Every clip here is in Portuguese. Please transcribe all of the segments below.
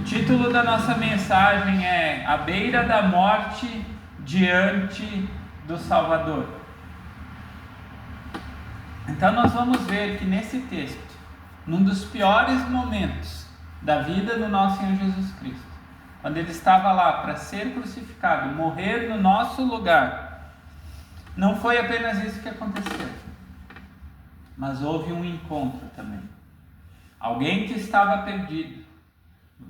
título da nossa mensagem é À Beira da Morte Diante do Salvador. Então nós vamos ver que nesse texto, num dos piores momentos da vida do nosso Senhor Jesus Cristo, quando Ele estava lá para ser crucificado, morrer no nosso lugar, não foi apenas isso que aconteceu, mas houve um encontro também. Alguém que estava perdido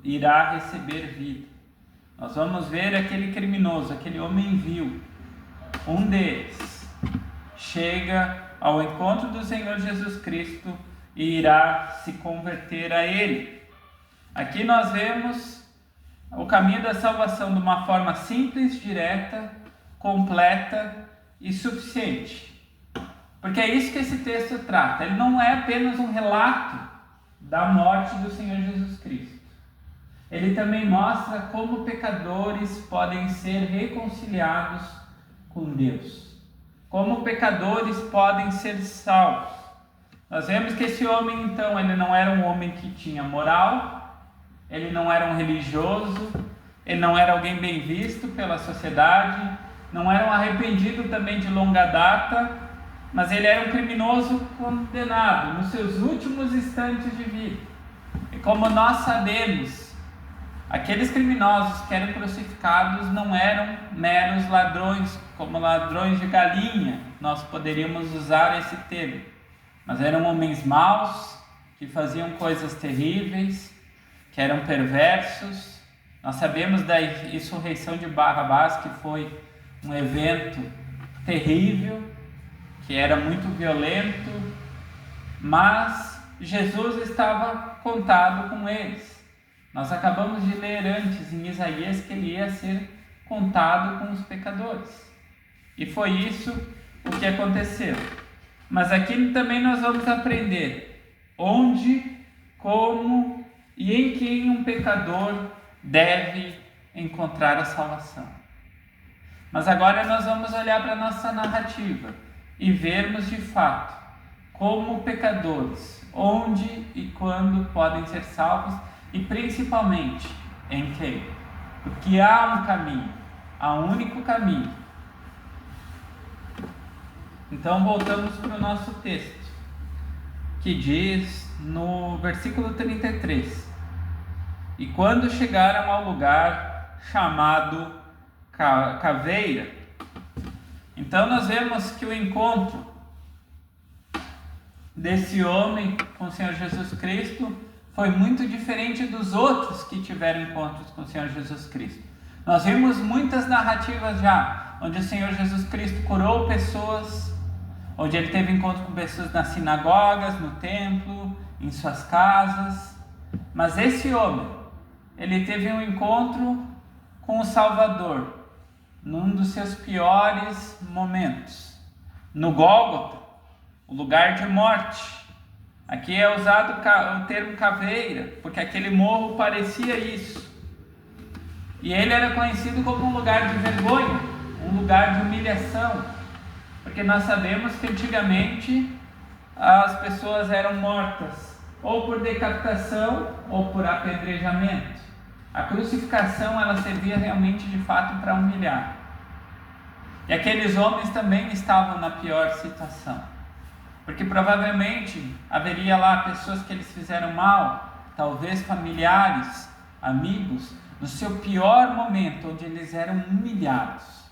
irá receber vida. Nós vamos ver aquele criminoso, aquele homem vil, um deles chega ao encontro do Senhor Jesus Cristo e irá se converter a Ele. Aqui nós vemos o caminho da salvação de uma forma simples, direta, completa e suficiente. Porque é isso que esse texto trata. Ele não é apenas um relato da morte do Senhor Jesus Cristo. Ele também mostra como pecadores podem ser reconciliados com Deus. Como pecadores podem ser salvos. Nós vemos que esse homem, então, ele não era um homem que tinha moral, ele não era um religioso, ele não era alguém bem visto pela sociedade, não era um arrependido também de longa data, mas ele era um criminoso condenado nos seus últimos instantes de vida. E como nós sabemos, aqueles criminosos que eram crucificados não eram meros ladrões, como ladrões de galinha, nós poderíamos usar esse termo, mas eram homens maus, que faziam coisas terríveis, que eram perversos. Nós sabemos da ressurreição de Barrabás, que foi um evento terrível, que era muito violento, mas Jesus estava contado com eles. Nós acabamos de ler antes em Isaías que ele ia ser contado com os pecadores. E foi isso o que aconteceu. Mas aqui também nós vamos aprender onde, como e em quem um pecador deve encontrar a salvação. Mas agora nós vamos olhar para a nossa narrativa e vermos de fato como pecadores, onde e quando podem ser salvos e principalmente em quem. Porque há um caminho, há um único caminho. Então voltamos para o nosso texto, que diz no versículo 33: E quando chegaram ao lugar chamado Caveira, então nós vemos que o encontro desse homem com o Senhor Jesus Cristo foi muito diferente dos outros que tiveram encontros com o Senhor Jesus Cristo. Nós vimos muitas narrativas já, onde o Senhor Jesus Cristo curou pessoas, onde ele teve encontro com pessoas nas sinagogas, no templo, em suas casas. Mas esse homem, ele teve um encontro com o Salvador, num dos seus piores momentos, no Gólgota, o lugar de morte. Aqui é usado o termo caveira, porque aquele morro parecia isso. E ele era conhecido como um lugar de vergonha, um lugar de humilhação, porque nós sabemos que antigamente as pessoas eram mortas ou por decapitação ou por apedrejamento. A crucificação, ela servia realmente de fato para humilhar. E aqueles homens também estavam na pior situação, porque provavelmente haveria lá pessoas que eles fizeram mal, talvez familiares, amigos, no seu pior momento, onde eles eram humilhados,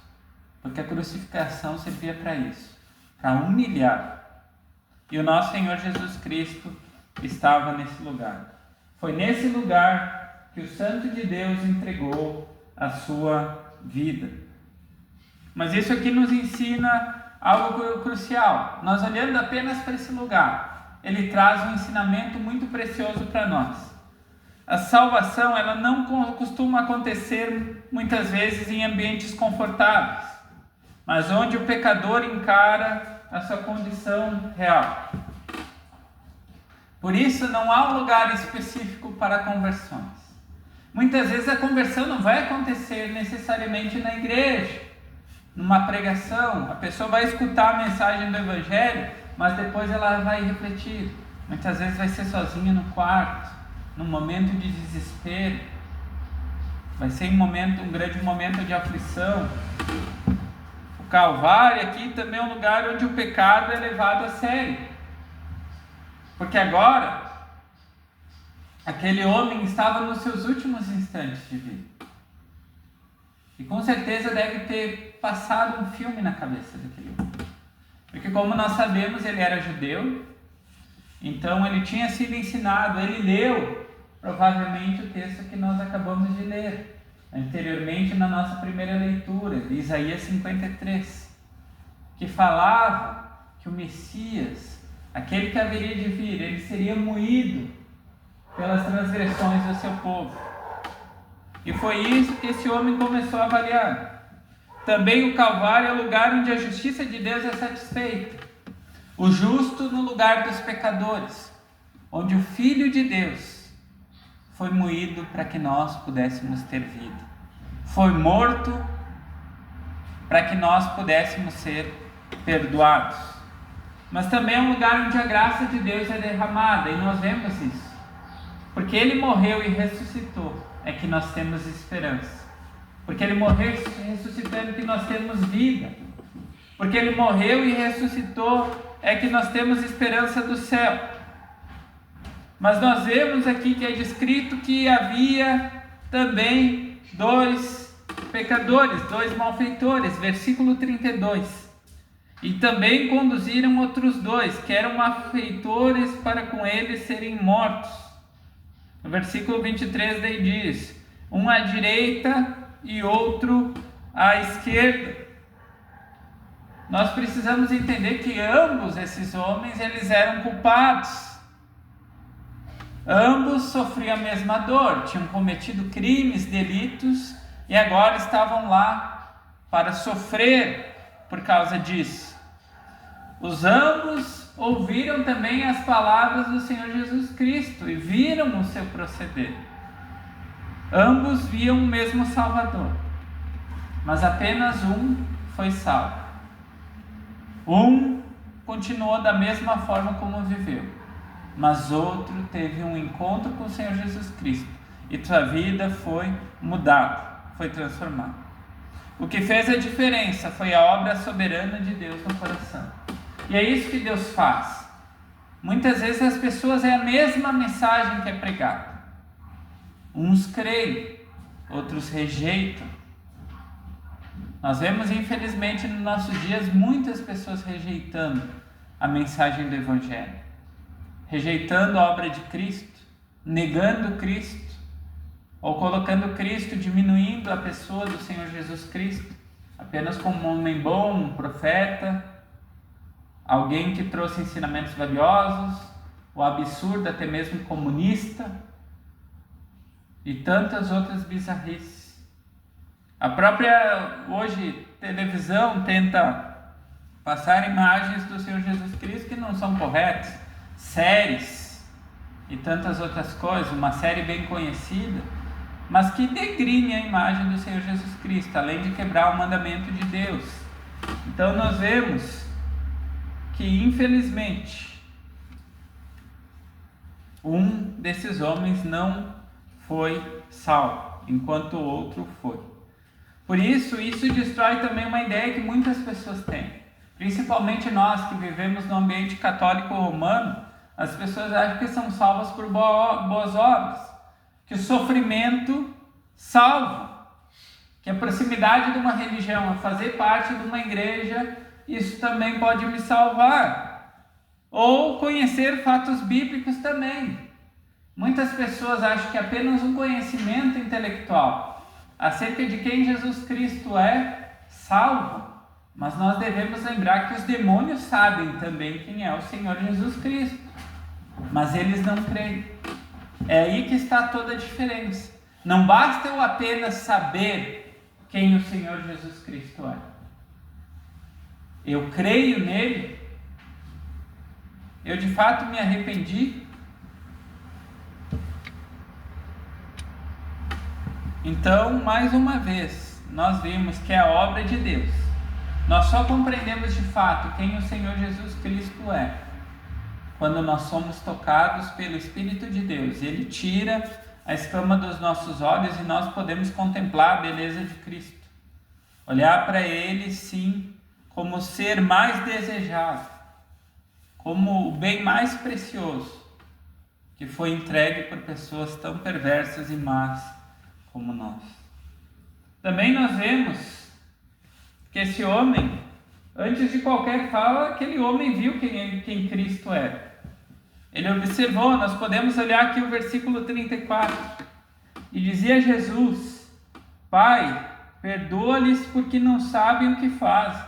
porque a crucificação servia para isso, para humilhar. E o nosso Senhor Jesus Cristo estava nesse lugar. Foi nesse lugar que o Santo de Deus entregou a sua vida. Mas isso aqui nos ensina algo crucial. Nós olhando apenas para esse lugar, ele traz um ensinamento muito precioso para nós. A salvação, ela não costuma acontecer muitas vezes em ambientes confortáveis, mas onde o pecador encara a sua condição real. Por isso não há um lugar específico para conversões. Muitas vezes a conversão não vai acontecer necessariamente na igreja, numa pregação. A pessoa vai escutar a mensagem do Evangelho, mas depois ela vai refletir. Muitas vezes vai ser sozinha no quarto, num momento de desespero, vai ser um grande momento de aflição. O Calvário aqui também é um lugar onde o pecado é levado a sério. Porque agora, aquele homem estava nos seus últimos instantes de vida. E com certeza deve ter passado um filme na cabeça daquele homem. Porque como nós sabemos, ele era judeu, então ele tinha sido ensinado, ele leu provavelmente o texto que nós acabamos de ler anteriormente na nossa primeira leitura, de Isaías 53, que falava que o Messias, aquele que haveria de vir, ele seria moído pelas transgressões do seu povo. E foi isso que esse homem começou a avaliar. Também o Calvário é o lugar onde a justiça de Deus é satisfeita. O justo no lugar dos pecadores, onde o Filho de Deus foi moído para que nós pudéssemos ter vida. Foi morto para que nós pudéssemos ser perdoados. Mas também é um lugar onde a graça de Deus é derramada, e nós vemos isso. Porque Ele morreu e ressuscitou, é que nós temos esperança. Porque Ele morreu e ressuscitando que nós temos vida. Porque Ele morreu e ressuscitou é que nós temos esperança do céu. Mas nós vemos aqui que é descrito que havia também 2 pecadores, 2 malfeitores, versículo 32. E também conduziram outros 2, que eram malfeitores, para com eles serem mortos. No versículo 23 daí diz: um à direita e outro à esquerda. Nós precisamos entender que ambos esses homens, eles eram culpados. Ambos sofriam a mesma dor, tinham cometido crimes, delitos, e agora estavam lá para sofrer por causa disso. Os ambos ouviram também as palavras do Senhor Jesus Cristo e viram o seu proceder. Ambos viam o mesmo Salvador, mas apenas um foi salvo. Um continuou da mesma forma como viveu, mas outro teve um encontro com o Senhor Jesus Cristo e sua vida foi mudada, foi transformada. O que fez a diferença foi a obra soberana de Deus no coração. E é isso que Deus faz. Muitas vezes as pessoas é a mesma mensagem que é pregada. Uns creem, outros rejeitam. Nós vemos, infelizmente, nos nossos dias, muitas pessoas rejeitando a mensagem do Evangelho, rejeitando a obra de Cristo, negando Cristo, ou colocando Cristo, diminuindo a pessoa do Senhor Jesus Cristo, apenas como um homem bom, um profeta, alguém que trouxe ensinamentos valiosos, o absurdo, até mesmo comunista, e tantas outras bizarrices. A própria, hoje, televisão tenta passar imagens do Senhor Jesus Cristo que não são corretas, séries e tantas outras coisas, uma série bem conhecida, mas que degrine a imagem do Senhor Jesus Cristo, além de quebrar o mandamento de Deus. Então nós vemos que, infelizmente, um desses homens não foi salvo, enquanto o outro foi. Por isso destrói também uma ideia que muitas pessoas têm, principalmente nós que vivemos no ambiente católico romano. As pessoas acham que são salvas por boas obras, que o sofrimento salva, que a proximidade de uma religião, a fazer parte de uma igreja, isso também pode me salvar, ou conhecer fatos bíblicos também. Muitas pessoas acham que apenas um conhecimento intelectual acerca de quem Jesus Cristo é salva, mas nós devemos lembrar que os demônios sabem também quem é o Senhor Jesus Cristo, mas eles não creem. É aí que está toda a diferença. Não basta eu apenas saber quem o Senhor Jesus Cristo é. Eu creio nele, eu de fato me arrependi. Então, mais uma vez, nós vimos que é a obra de Deus. Nós só compreendemos de fato quem o Senhor Jesus Cristo é quando nós somos tocados pelo Espírito de Deus. Ele tira a escama dos nossos olhos e nós podemos contemplar a beleza de Cristo. Olhar para Ele, sim, como o ser mais desejado, como o bem mais precioso, que foi entregue por pessoas tão perversas e más como nós. Também nós vemos que esse homem, antes de qualquer fala, aquele homem viu quem Cristo era. Ele observou, nós podemos olhar aqui o versículo 34, e dizia Jesus: Pai, perdoa-lhes porque não sabem o que fazem.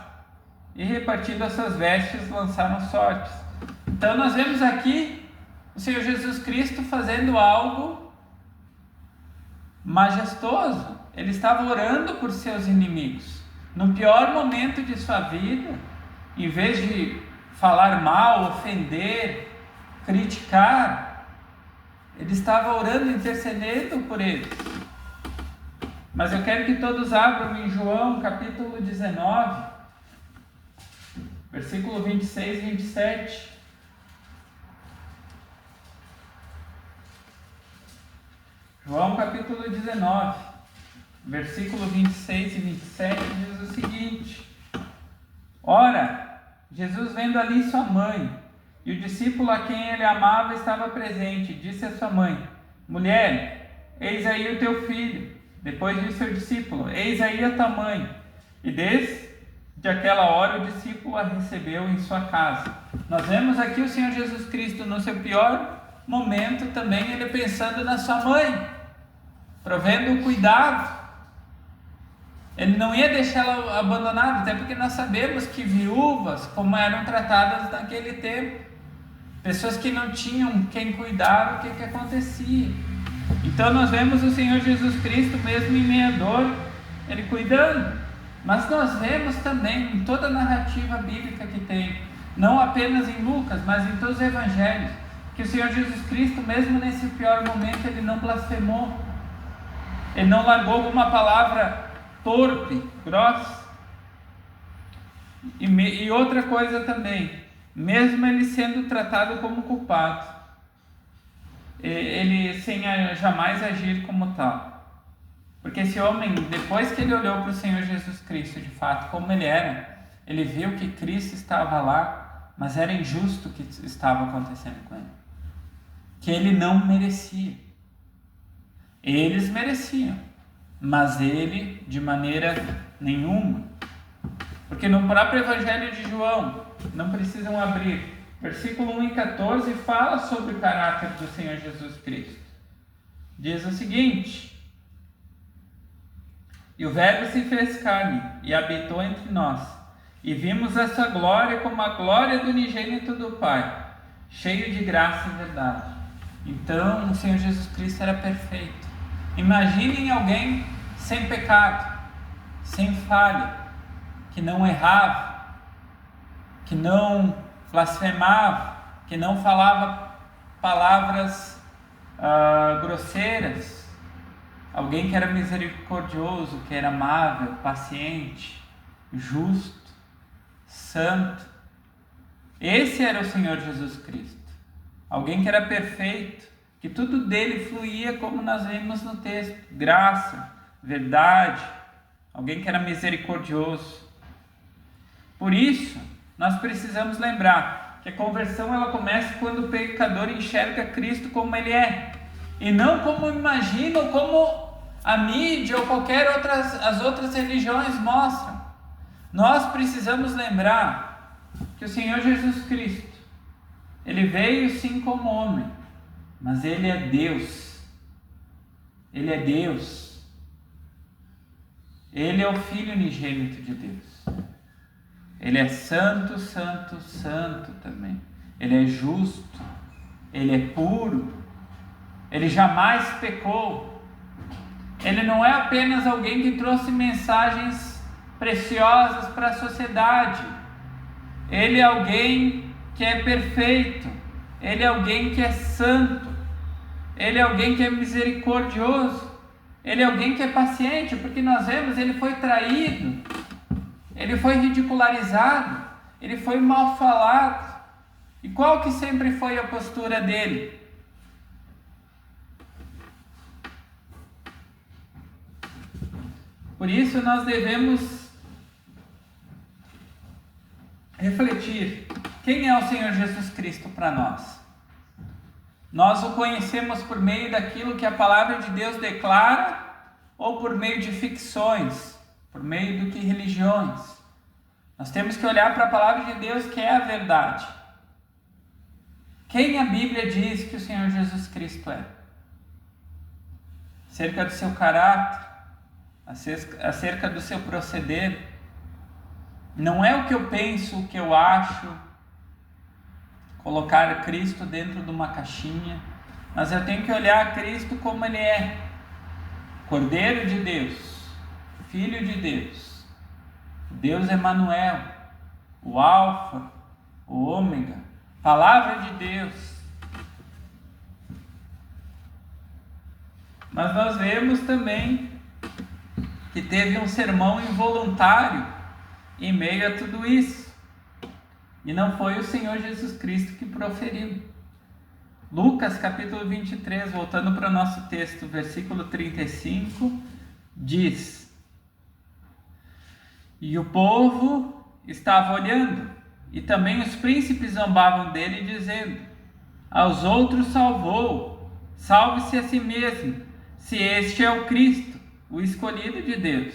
E repartindo as suas vestes, lançaram sortes. Então nós vemos aqui o Senhor Jesus Cristo fazendo algo majestoso. Ele estava orando por seus inimigos. No pior momento de sua vida, em vez de falar mal, ofender, criticar, ele estava orando, intercedendo por eles. Mas eu quero que todos abram em João capítulo 19, versículo 26 e 27. João capítulo 19, versículo 26 e 27 diz o seguinte: Ora, Jesus vendo ali sua mãe, e o discípulo a quem ele amava estava presente, disse a sua mãe: Mulher, eis aí o teu filho. Depois disse ao discípulo: Eis aí a tua mãe. E desde aquela hora o discípulo a recebeu em sua casa. Nós vemos aqui o Senhor Jesus Cristo no seu pior momento também, ele pensando na sua mãe, provendo o cuidado. Ele não ia deixá-la abandonada, até porque nós sabemos que viúvas, como eram tratadas naquele tempo, pessoas que não tinham quem cuidar, o que acontecia. Então nós vemos o Senhor Jesus Cristo, mesmo em meio à dor, Ele cuidando. Mas nós vemos também em toda a narrativa bíblica que tem, não apenas em Lucas, mas em todos os evangelhos, que o Senhor Jesus Cristo, mesmo nesse pior momento, Ele não blasfemou. Ele não largou alguma palavra torpe, grossa. E outra coisa também, mesmo ele sendo tratado como culpado, ele sem jamais agir como tal. Porque esse homem, depois que ele olhou para o Senhor Jesus Cristo, de fato, como ele era, ele viu que Cristo estava lá, mas era injusto o que estava acontecendo com ele. Que ele não merecia. Eles mereciam, mas ele de maneira nenhuma. Porque no próprio Evangelho de João, não precisam abrir, versículo 1 e 14 fala sobre o caráter do Senhor Jesus Cristo. Diz o seguinte: E o Verbo se fez carne e habitou entre nós, e vimos a sua glória como a glória do unigênito do Pai, cheio de graça e verdade. Então o Senhor Jesus Cristo era perfeito. Imaginem alguém sem pecado, sem falha, que não errava, que não blasfemava, que não falava palavras grosseiras. Alguém que era misericordioso, que era amável, paciente, justo, santo. Esse era o Senhor Jesus Cristo. Alguém que era perfeito, que tudo dele fluía como nós vemos no texto. Graça, verdade. Alguém que era misericordioso. Por isso, nós precisamos lembrar que a conversão ela começa quando o pecador enxerga Cristo como ele é. E não como imagina ou como a mídia ou as outras religiões mostram. Nós precisamos lembrar que o Senhor Jesus Cristo, Ele veio sim como homem, mas Ele é Deus. Ele é Deus. Ele é o Filho unigênito de Deus. Ele é santo, santo, santo também. Ele é justo. Ele é puro. Ele jamais pecou. Ele não é apenas alguém que trouxe mensagens preciosas para a sociedade. Ele é alguém que é perfeito. Ele é alguém que é santo. Ele é alguém que é misericordioso. Ele é alguém que é paciente, porque nós vemos, ele foi traído, ele foi ridicularizado, ele foi mal falado. E qual que sempre foi a postura dele? Por isso nós devemos refletir: quem é o Senhor Jesus Cristo para nós? Nós o conhecemos por meio daquilo que a palavra de Deus declara ou por meio de ficções, por meio do que religiões? Nós temos que olhar para a palavra de Deus, que é a verdade. Quem a Bíblia diz que o Senhor Jesus Cristo é? Acerca do seu caráter, acerca do seu proceder. Não é o que eu penso, o que eu acho, colocar Cristo dentro de uma caixinha, mas eu tenho que olhar Cristo como Ele é: Cordeiro de Deus, Filho de Deus, Deus Emanuel, o Alfa, o Ômega, Palavra de Deus. Mas nós vemos também que teve um sermão involuntário em meio a tudo isso, e não foi o Senhor Jesus Cristo que proferiu. Lucas capítulo 23, voltando para o nosso texto, versículo 35, diz: e o povo estava olhando, e também os príncipes zombavam dele, dizendo: aos outros salvou, salve-se a si mesmo, se este é o Cristo, o escolhido de Deus.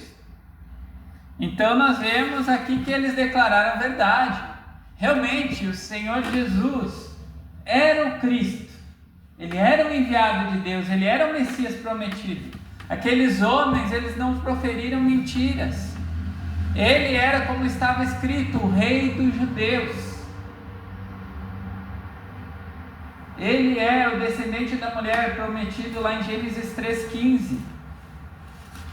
Então nós vemos aqui que eles declararam a verdade. Realmente o Senhor Jesus era o Cristo, Ele era o enviado de Deus, Ele era o Messias prometido. Aqueles homens, eles não proferiram mentiras. Ele era, como estava escrito, o Rei dos Judeus. Ele é o descendente da mulher prometido lá em Gênesis 3,15,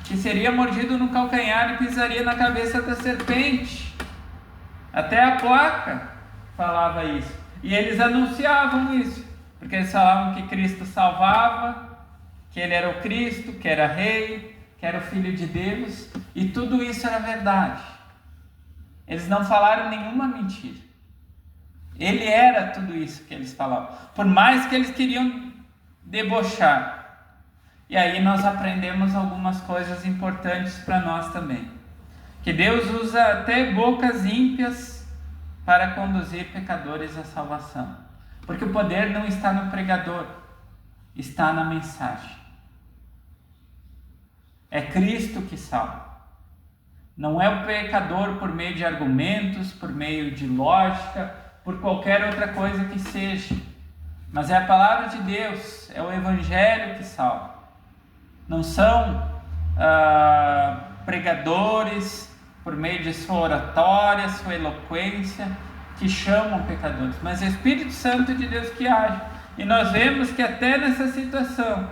que seria mordido no calcanhar e pisaria na cabeça da serpente. Até a placa falava isso. E eles anunciavam isso, porque eles falavam que Cristo salvava, que Ele era o Cristo, que era Rei, que era o Filho de Deus, e tudo isso era verdade. Eles não falaram nenhuma mentira. Ele era tudo isso que eles falavam, por mais que eles queriam debochar. E aí nós aprendemos algumas coisas importantes para nós também. Que Deus usa até bocas ímpias para conduzir pecadores à salvação. Porque o poder não está no pregador, está na mensagem. É Cristo que salva. Não é o pecador por meio de argumentos, por meio de lógica, por qualquer outra coisa que seja. Mas é a palavra de Deus, é o Evangelho que salva. Não são pregadores por meio de sua oratória, sua eloquência, que chamam pecadores, mas é o Espírito Santo de Deus que age. E nós vemos que até nessa situação,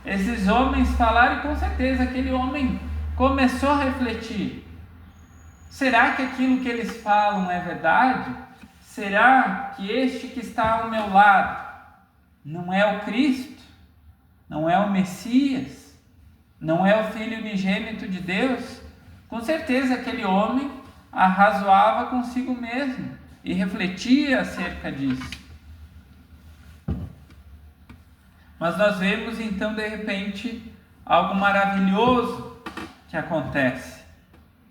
esses homens falaram, e com certeza aquele homem começou a refletir: será que aquilo que eles falam é verdade? Será que este que está ao meu lado não é o Cristo? Não é o Messias? Não é o Filho unigênito de Deus? Com certeza aquele homem arrazoava consigo mesmo e refletia acerca disso. Mas nós vemos então de repente algo maravilhoso que acontece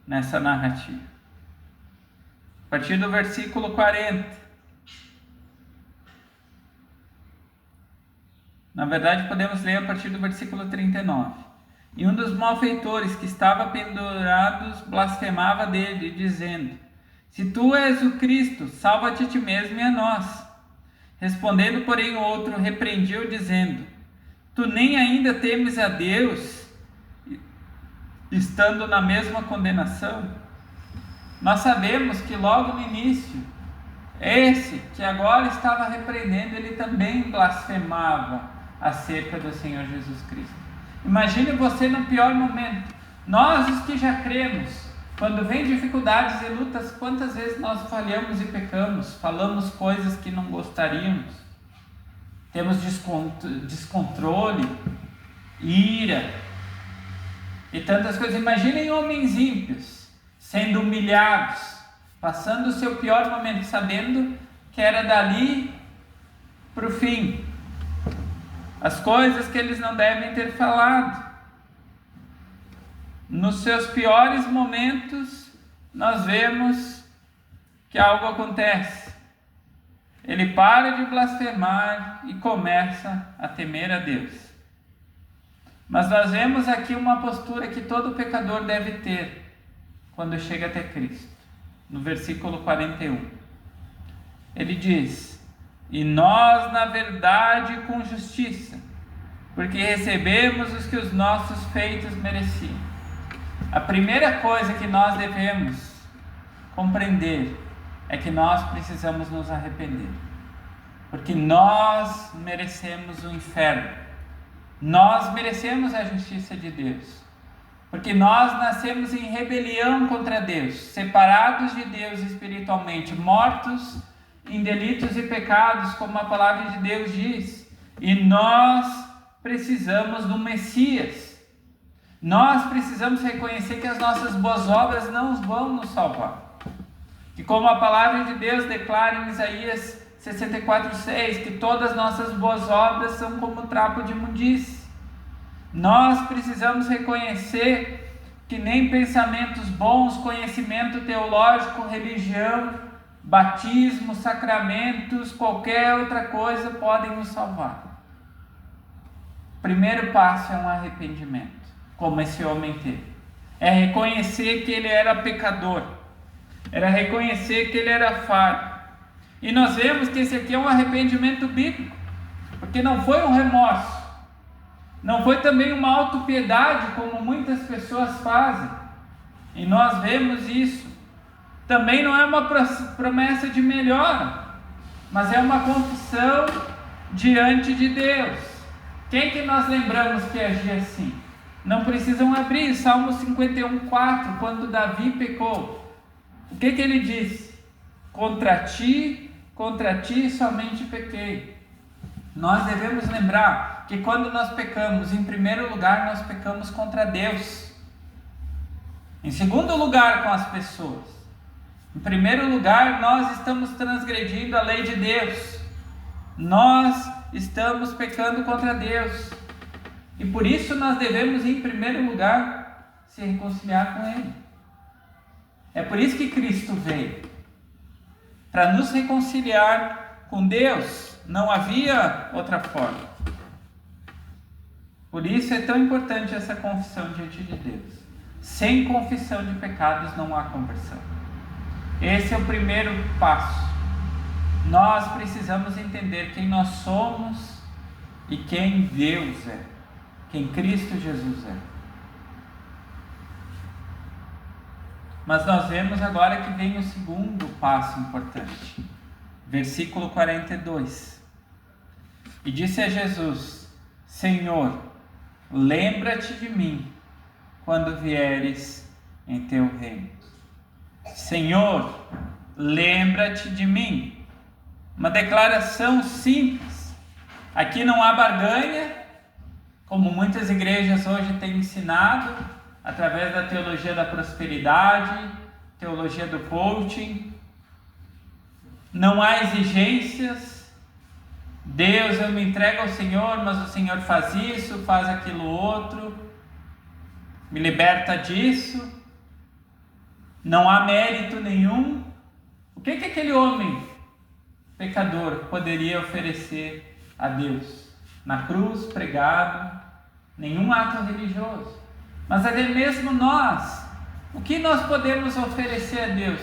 nessa narrativa. A partir do versículo 40. Na verdade podemos ler a partir do versículo 39. E um dos malfeitores que estava pendurados blasfemava dele, dizendo: se tu és o Cristo, salva-te a ti mesmo e a nós. Respondendo, porém, o outro repreendiu, dizendo: tu nem ainda temes a Deus, estando na mesma condenação? Nós sabemos que logo no início, esse que agora estava repreendendo, ele também blasfemava acerca do Senhor Jesus Cristo. Imagine você no pior momento. Nós, os que já cremos, quando vem dificuldades e lutas, quantas vezes nós falhamos e pecamos, falamos coisas que não gostaríamos, temos descontrole, ira e tantas coisas. Imaginem homens ímpios sendo humilhados, passando o seu pior momento, sabendo que era dali para o fim. As coisas que eles não devem ter falado. nos seus piores momentos, nós vemos que algo acontece. Ele para de blasfemar e começa a temer a Deus. Mas nós vemos aqui uma postura que todo pecador deve ter quando chega até Cristo. No versículo 41. Ele diz: e nós, na verdade, com justiça, porque recebemos os que os nossos feitos mereciam. A primeira coisa que nós devemos compreender é que nós precisamos nos arrepender, porque nós merecemos o inferno, nós merecemos a justiça de Deus, porque nós nascemos em rebelião contra Deus, separados de Deus espiritualmente, mortos em delitos e pecados, como a palavra de Deus diz, e nós precisamos do Messias. Nós precisamos reconhecer que as nossas boas obras não vão nos salvar. Que como a palavra de Deus declara em Isaías 64:6, que todas as nossas boas obras são como trapo de imundície. Nós precisamos reconhecer que nem pensamentos bons, conhecimento teológico, religião, batismo, sacramentos, qualquer outra coisa podem nos salvar. O primeiro passo é um arrependimento, como esse homem teve. É reconhecer que ele era pecador. Era reconhecer que ele era falho. E nós vemos que esse aqui é um arrependimento bíblico, porque não foi um remorso, não foi também uma autopiedade, como muitas pessoas fazem, e nós vemos isso. Também não é uma promessa de melhora, mas é uma confissão diante de Deus. Quem que nós lembramos que agia assim? Não precisam abrir Salmo 51:4, quando Davi pecou. O que ele disse? Contra ti somente pequei. Nós devemos lembrar que quando nós pecamos, em primeiro lugar, nós pecamos contra Deus. Em segundo lugar, com as pessoas. Em primeiro lugar, nós estamos transgredindo a lei de Deus. Nós estamos pecando contra Deus. E por isso nós devemos, em primeiro lugar, se reconciliar com Ele. É por isso que Cristo veio, para nos reconciliar com Deus. Não havia outra forma. Por isso é tão importante essa confissão diante de Deus. Sem confissão de pecados não há conversão. Esse é o primeiro passo. Nós precisamos entender quem nós somos e quem Deus é, quem Cristo Jesus é. Mas nós vemos agora que vem o segundo passo importante. Versículo 42. E disse a Jesus: Senhor, lembra-te de mim quando vieres em teu reino. Senhor, lembra-te de mim. Uma declaração simples. Aqui não há barganha, como muitas igrejas hoje têm ensinado, através da teologia da prosperidade, teologia do coaching. Não há exigências. Deus, eu me entrego ao Senhor, mas o Senhor faz isso, faz aquilo outro, me liberta disso. Não há mérito nenhum. O que aquele homem pecador poderia oferecer a Deus? Na cruz, pregado, nenhum ato religioso. Mas até mesmo nós, o que nós podemos oferecer a Deus?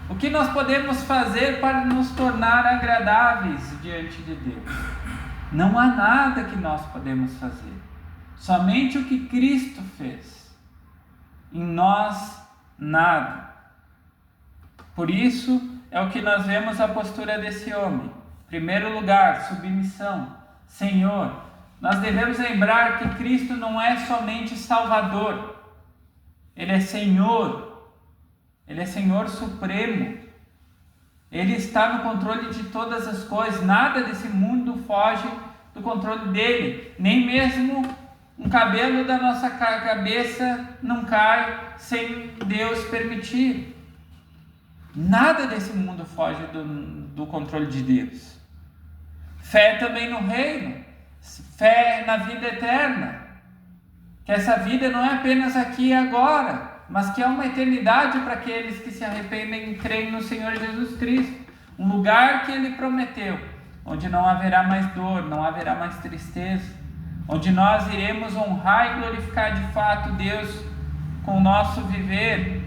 O que nós podemos fazer para nos tornar agradáveis diante de Deus? Não há nada que nós podemos fazer. Somente o que Cristo fez. Em nós, nada. Por isso, é o que nós vemos a postura desse homem. Em primeiro lugar, submissão. Senhor, nós devemos lembrar que Cristo não é somente Salvador. Ele é Senhor. Ele é Senhor Supremo. Ele está no controle de todas as coisas. Nada desse mundo foge do controle dele. Nem mesmo um cabelo da nossa cabeça não cai sem Deus permitir. Nada desse mundo foge do controle de Deus. Fé também no reino. Fé na vida eterna. que essa vida não é apenas aqui e agora, mas que é uma eternidade para aqueles que se arrependem e creem no Senhor Jesus Cristo. Um lugar que Ele prometeu, onde não haverá mais dor, não haverá mais tristeza, onde nós iremos honrar e glorificar de fato Deus com o nosso viver,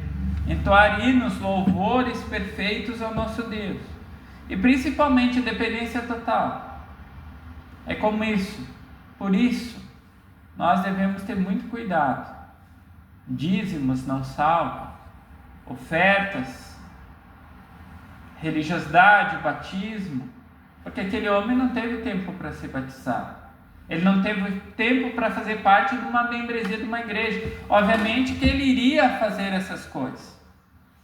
entoar hinos, louvores perfeitos ao nosso Deus, e principalmente dependência total. É como isso. Por isso, nós devemos ter muito cuidado. Dízimos não salvam, ofertas, religiosidade, batismo, porque aquele homem não teve tempo para ser batizado. Ele não teve tempo para fazer parte de uma membresia de uma igreja. Obviamente que ele iria fazer essas coisas,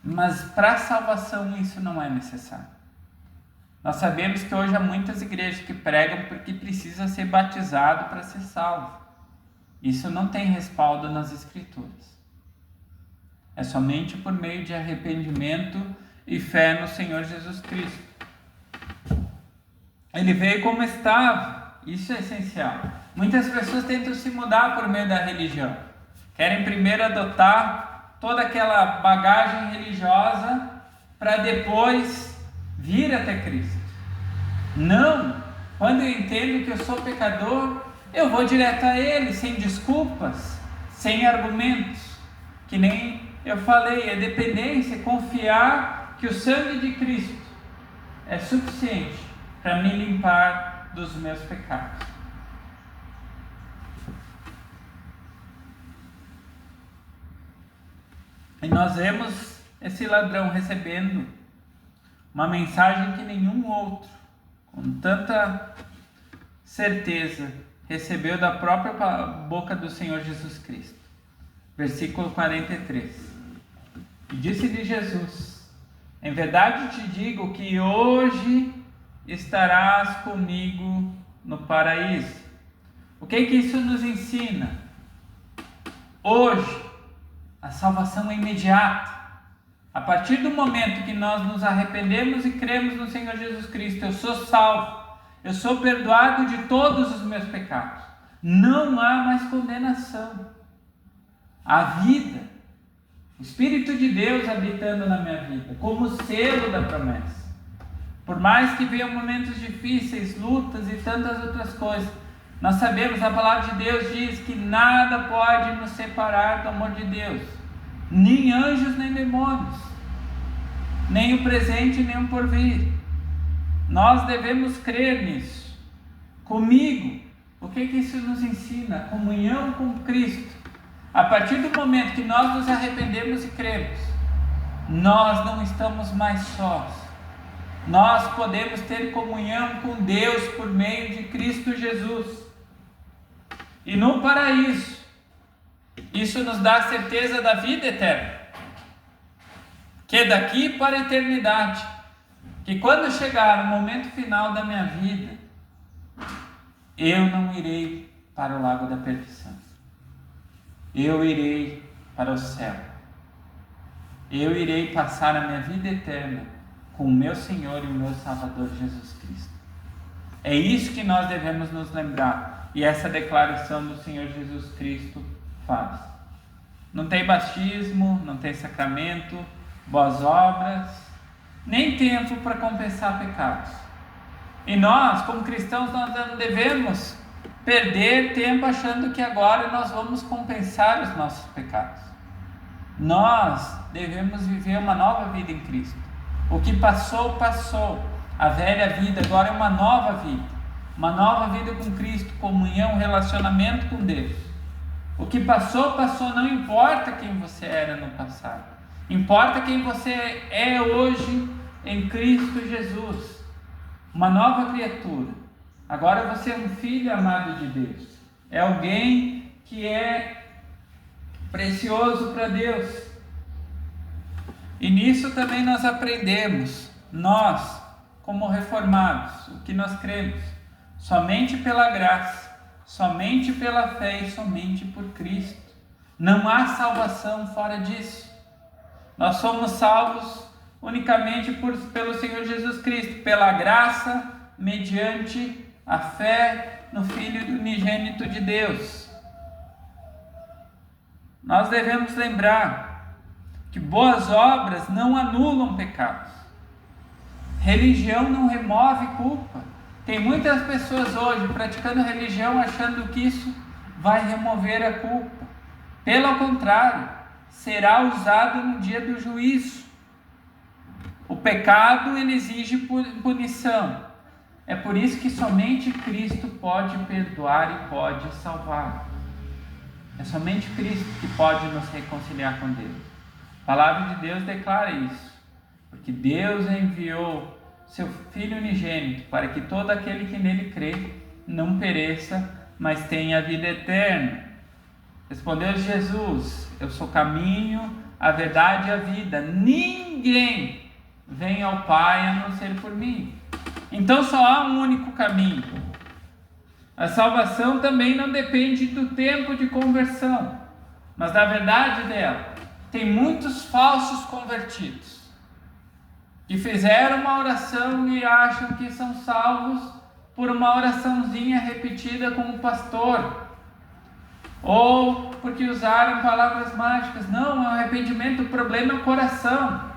mas para a salvação isso não é necessário. Nós sabemos que hoje há muitas igrejas que pregam porque precisa ser batizado para ser salvo. Isso não tem respaldo nas Escrituras. É somente por meio de arrependimento e fé no Senhor Jesus Cristo. Ele veio como estava, isso é essencial. Muitas pessoas tentam se mudar por meio da religião. Querem primeiro adotar toda aquela bagagem religiosa para depois vir até Cristo. Não! Quando eu entendo que eu sou pecador, eu vou direto a Ele, sem desculpas, sem argumentos. Que nem eu falei, é dependência, confiar que o sangue de Cristo é suficiente para me limpar dos meus pecados. E nós vemos esse ladrão recebendo uma mensagem que nenhum outro, com tanta certeza, recebeu da própria boca do Senhor Jesus Cristo. Versículo 43. E disse-lhe Jesus: em verdade te digo que hoje estarás comigo no paraíso. O que isso nos ensina? Hoje, a salvação é imediata. A partir do momento que nós nos arrependemos e cremos no Senhor Jesus Cristo, eu sou salvo, eu sou perdoado de todos os meus pecados. Não há mais condenação. A vida, o Espírito de Deus habitando na minha vida, como selo da promessa. Por mais que venham momentos difíceis, lutas e tantas outras coisas, nós sabemos, a palavra de Deus diz que nada pode nos separar do amor de Deus. Nem anjos, nem demônios. Nem o presente, nem o porvir. Nós devemos crer nisso. Comigo, o que isso nos ensina? Comunhão com Cristo. A partir do momento que nós nos arrependemos e cremos, nós não estamos mais sós. Nós podemos ter comunhão com Deus por meio de Cristo Jesus. E no paraíso, isso nos dá a certeza da vida eterna. Que é daqui para a eternidade. Que quando chegar o momento final da minha vida, eu não irei para o lago da perdição. Eu irei para o céu. Eu irei passar a minha vida eterna com o meu Senhor e o meu Salvador Jesus Cristo. É isso que nós devemos nos lembrar. E essa declaração do Senhor Jesus Cristo faz. Não tem batismo, não tem sacramento, boas obras, nem tempo para compensar pecados. E nós, como cristãos, nós não devemos perder tempo achando que agora nós vamos compensar os nossos pecados. Nós devemos viver uma nova vida em Cristo. O que passou, passou. A velha vida agora é uma nova vida. Uma nova vida com Cristo, comunhão, relacionamento com Deus. O que passou, passou. Não importa quem você era no passado. Importa quem você é hoje em Cristo Jesus. Uma nova criatura. Agora você é um filho amado de Deus. É alguém que é precioso para Deus. E nisso também nós aprendemos, nós, como reformados, o que nós cremos, somente pela graça, somente pela fé e somente por Cristo. Não há salvação fora disso. Nós somos salvos unicamente pelo Senhor Jesus Cristo, pela graça, mediante a fé no Filho unigênito de Deus. nós devemos lembrar que boas obras não anulam pecados. Religião não remove culpa. Tem muitas pessoas hoje praticando religião achando que isso vai remover a culpa. Pelo contrário, será usado no dia do juízo. O pecado, ele exige punição. É por isso que somente Cristo pode perdoar e pode salvar. É somente Cristo que pode nos reconciliar com Deus. A palavra de Deus declara isso. Porque Deus enviou seu Filho unigênito para que todo aquele que nele crê não pereça, mas tenha a vida eterna. Respondeu Jesus: eu sou o caminho, a verdade e a vida. Ninguém vem ao Pai a não ser por mim. Então só há um único caminho. A salvação também não depende do tempo de conversão, mas da verdade dela. Tem muitos falsos convertidos que fizeram uma oração e acham que são salvos por uma oraçãozinha repetida com o pastor, ou porque usaram palavras mágicas. Não, é um arrependimento, o problema é o coração.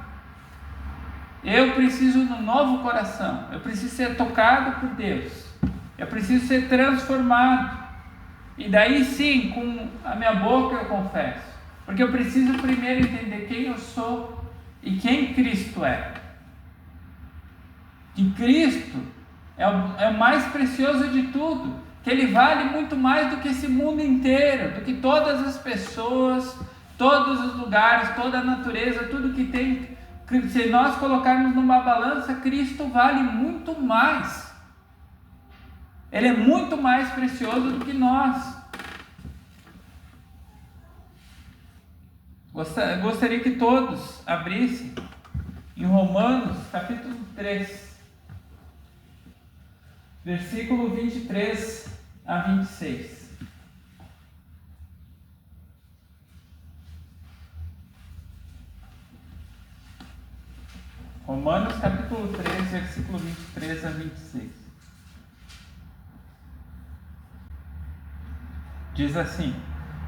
Eu preciso de um novo coração, eu preciso ser tocado por Deus, eu preciso ser transformado, e daí sim, com a minha boca eu confesso, porque eu preciso primeiro entender quem eu sou e quem Cristo é. Que Cristo é o mais precioso de tudo, que Ele vale muito mais do que esse mundo inteiro, do que todas as pessoas, todos os lugares, toda a natureza, tudo que tem. Se nós colocarmos numa balança, Cristo vale muito mais. Ele é muito mais precioso do que nós. Gostaria que todos abrissem em Romanos, capítulo 3, versículo 23 a 26. Romanos capítulo 3, versículo 23 a 26. Diz assim: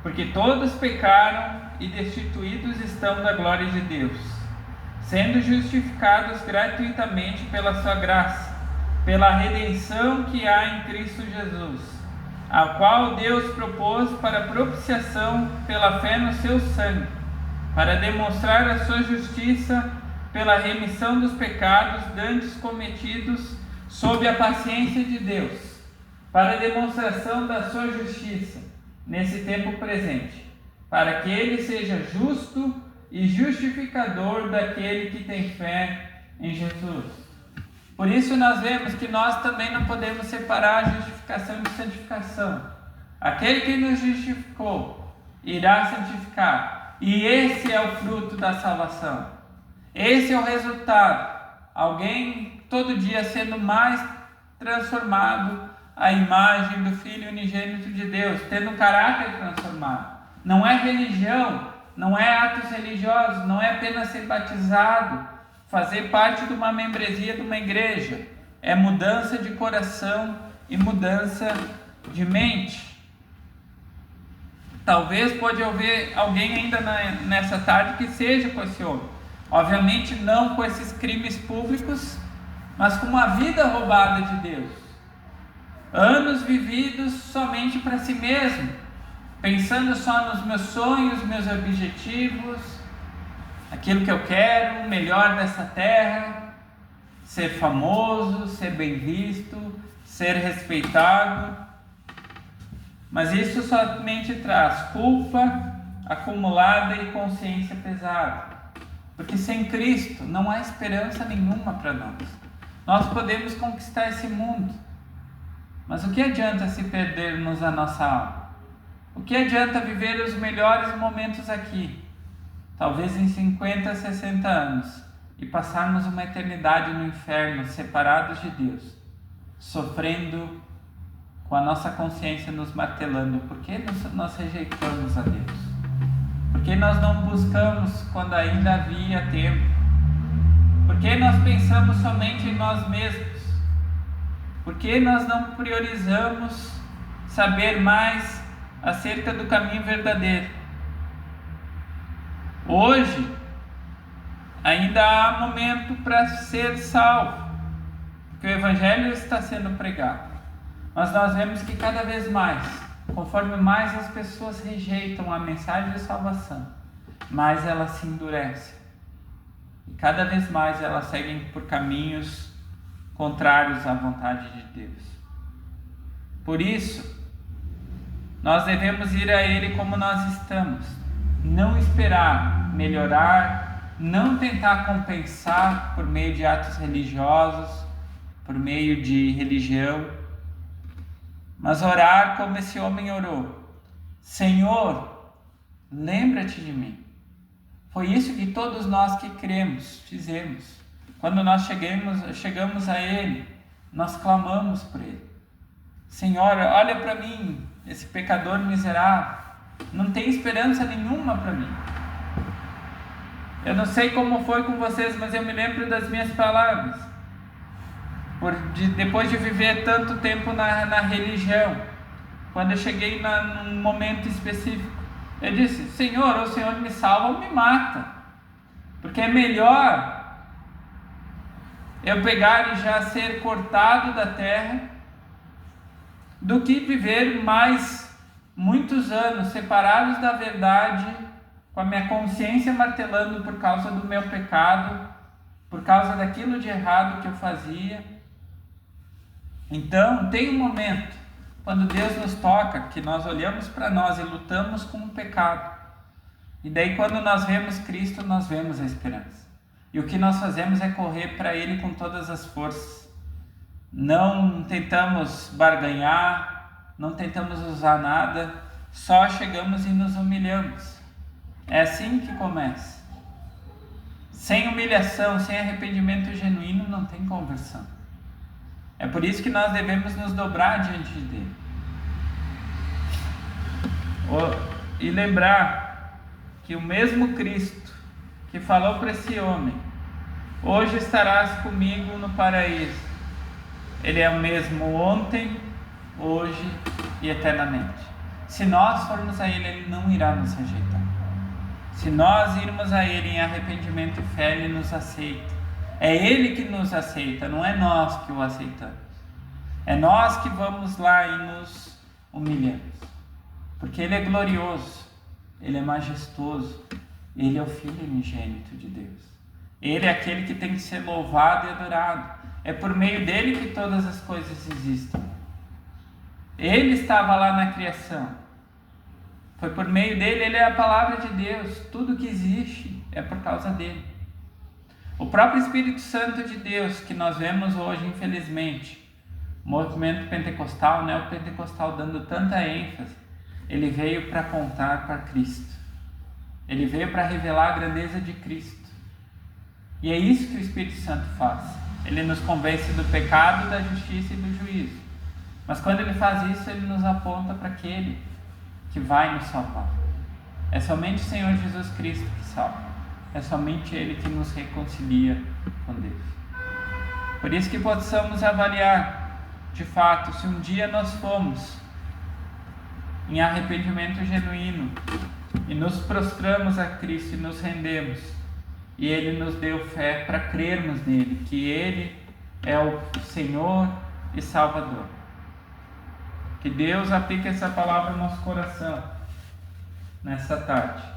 porque todos pecaram e destituídos estão da glória de Deus, sendo justificados gratuitamente pela sua graça, pela redenção que há em Cristo Jesus, a qual Deus propôs para propiciação pela fé no seu sangue, para demonstrar a sua justiça pela remissão dos pecados dantes cometidos sob a paciência de Deus, para a demonstração da sua justiça nesse tempo presente, para que ele seja justo e justificador daquele que tem fé em Jesus. Por isso nós vemos que nós também não podemos separar a justificação de santificação. Aquele que nos justificou irá santificar, e esse é o fruto da salvação. Esse é o resultado. Alguém todo dia sendo mais transformado à imagem do Filho unigênito de Deus, tendo um caráter transformado. Não é religião, não é atos religiosos, não é apenas ser batizado, fazer parte de uma membresia de uma igreja. É mudança de coração e mudança de mente. Talvez pode haver alguém ainda nessa tarde que seja com esse homem. Obviamente não com esses crimes públicos, mas com uma vida roubada de Deus. Anos vividos somente para si mesmo, pensando só nos meus sonhos, meus objetivos, aquilo que eu quero, o melhor dessa terra, ser famoso, ser bem visto, ser respeitado. Mas isso somente traz culpa acumulada e consciência pesada. Porque sem Cristo não há esperança nenhuma para nós. Nós podemos conquistar esse mundo, mas o que adianta se perdermos a nossa alma? O que adianta viver os melhores momentos aqui, talvez em 50, 60 anos, e passarmos uma eternidade no inferno, separados de Deus, sofrendo com a nossa consciência nos martelando? Por que nós rejeitamos a Deus? Por que nós não buscamos quando ainda havia tempo? Por que nós pensamos somente em nós mesmos? Por que nós não priorizamos saber mais acerca do caminho verdadeiro? Hoje, ainda há momento para ser salvo, porque o Evangelho está sendo pregado. Mas nós vemos que cada vez mais, conforme mais as pessoas rejeitam a mensagem de salvação, mais elas se endurecem. E cada vez mais elas seguem por caminhos contrários à vontade de Deus. Por isso, nós devemos ir a Ele como nós estamos. Não esperar melhorar, não tentar compensar por meio de atos religiosos, por meio de religião, mas orar como esse homem orou: Senhor, lembra-te de mim. Foi isso que todos nós que cremos fizemos. Quando nós chegamos a Ele, nós clamamos por Ele: Senhor, olha para mim, esse pecador miserável, não tem esperança nenhuma para mim. Eu não sei como foi com vocês, mas eu me lembro das minhas palavras. Depois de viver tanto tempo na religião, quando eu cheguei num momento específico, eu disse: Senhor, ou o Senhor me salva ou me mata, porque é melhor eu pegar e já ser cortado da terra do que viver mais muitos anos separados da verdade, com a minha consciência martelando por causa do meu pecado, por causa daquilo de errado que eu fazia. Então, tem um momento, quando Deus nos toca, que nós olhamos para nós e lutamos com o pecado. E daí, quando nós vemos Cristo, nós vemos a esperança. E o que nós fazemos é correr para Ele com todas as forças. Não tentamos barganhar, não tentamos usar nada, só chegamos e nos humilhamos. É assim que começa. Sem humilhação, sem arrependimento genuíno, não tem conversão. É por isso que nós devemos nos dobrar diante dele. E lembrar que o mesmo Cristo que falou para esse homem: hoje estarás comigo no paraíso, Ele é o mesmo ontem, hoje e eternamente. Se nós formos a Ele, Ele não irá nos rejeitar. Se nós irmos a Ele em arrependimento e fé, Ele nos aceita. É Ele que nos aceita, não é nós que o aceitamos. É nós que vamos lá e nos humilhamos. Porque Ele é glorioso, Ele é majestoso, Ele é o Filho unigênito de Deus. Ele é aquele que tem que ser louvado e adorado. É por meio dele que todas as coisas existem. Ele estava lá na criação. Foi por meio dele, ele é a palavra de Deus. Tudo que existe é por causa dele. O próprio Espírito Santo de Deus, que nós vemos hoje, infelizmente, o movimento pentecostal, neopentecostal, dando tanta ênfase, ele veio para apontar para Cristo. Ele veio para revelar a grandeza de Cristo. E é isso que o Espírito Santo faz. Ele nos convence do pecado, da justiça e do juízo. Mas quando ele faz isso, ele nos aponta para aquele que vai nos salvar. É somente o Senhor Jesus Cristo que salva. É somente Ele que nos reconcilia com Deus. Por isso que possamos avaliar, de fato, se um dia nós fomos em arrependimento genuíno e nos prostramos a Cristo e nos rendemos, e Ele nos deu fé para crermos nele, que Ele é o Senhor e Salvador. Que Deus aplique essa palavra no nosso coração nessa tarde.